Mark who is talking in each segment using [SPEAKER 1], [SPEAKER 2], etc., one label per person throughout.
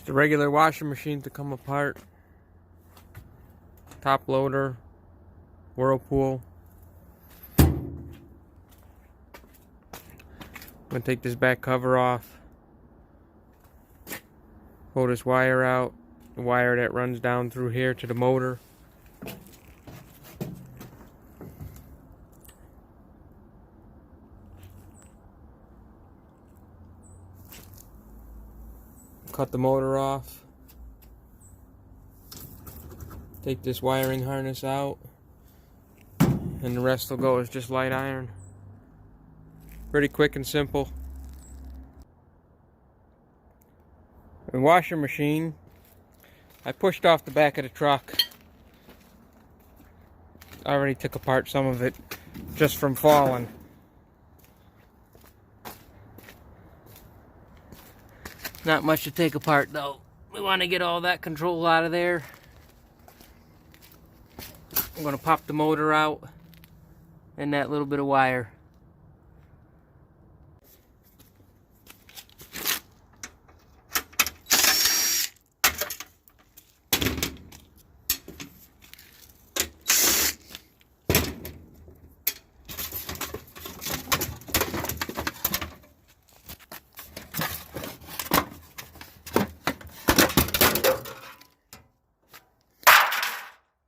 [SPEAKER 1] The regular washing machine to come apart. Top loader, Whirlpool. I'm gonna take this back cover off. Pull this wire out. The wire that runs down through here to the motor. Cut the motor off. Take this wiring harness out. And the rest will go as just light iron. Pretty quick and simple. The washer machine, I pushed off the back of the truck. I already took apart some of it just from falling. Not much to take apart though. We want to get all that control out of there. I'm going to pop the motor out and that little bit of wire.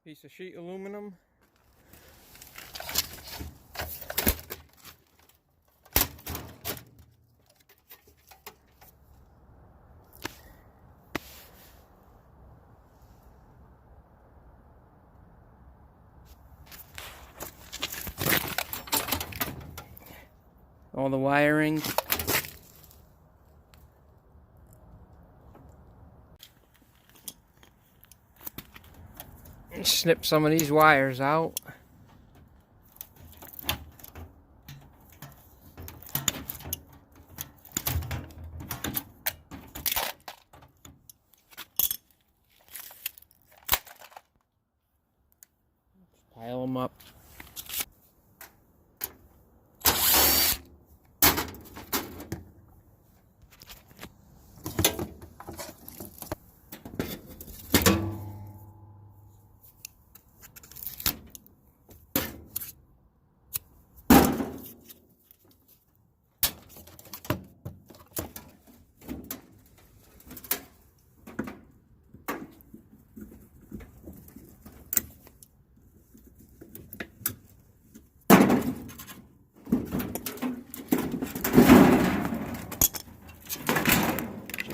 [SPEAKER 1] Piece of sheet aluminum. All the wiring. Snip some of these wires out. Pile them up.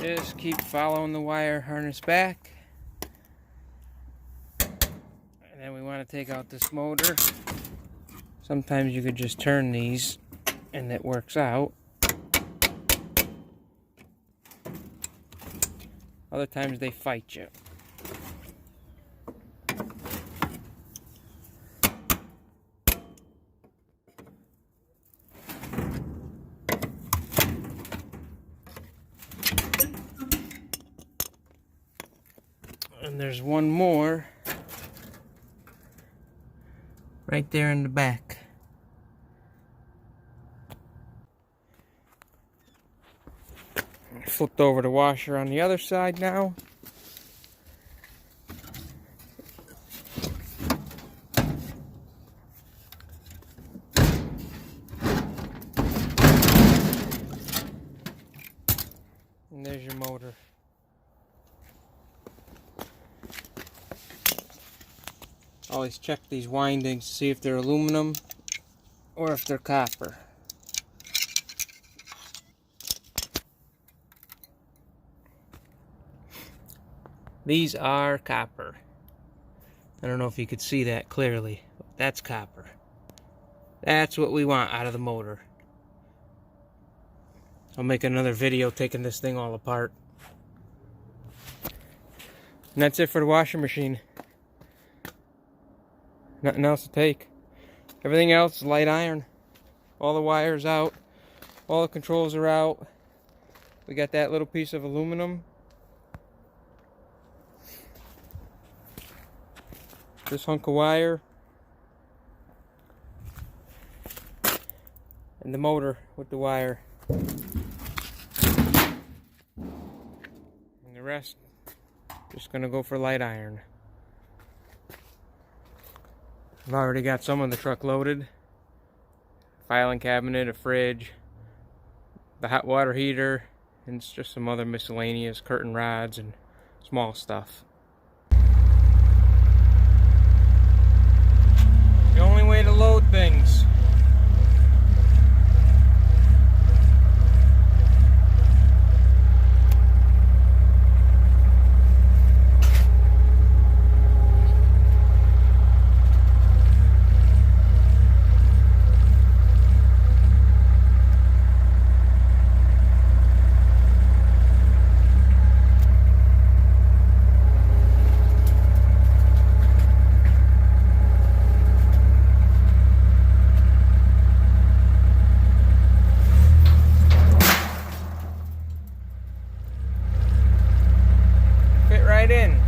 [SPEAKER 1] Just keep following the wire harness back. And then we want to take out this motor. Sometimes you could just turn these and it works out. Other times they fight you. And there's one more right there in the back. Flipped over the washer on the other side now. And there's your motor. Always check these windings to see if they're aluminum or if they're copper. These are copper. I don't know if you could see that clearly, but that's copper. That's what we want out of the motor. I'll make another video taking this thing all apart. And that's it for the washing machine. Nothing else to take. Everything else is light iron. All the wires out. All the controls are out. We got that little piece of aluminum. This hunk of wire. And the motor with the wire. And the rest, just gonna go for light iron. I've already got some of the truck loaded. Filing cabinet, a fridge, the hot water heater, and it's just some other miscellaneous curtain rods and small stuff. The only way to load things. Fit right in.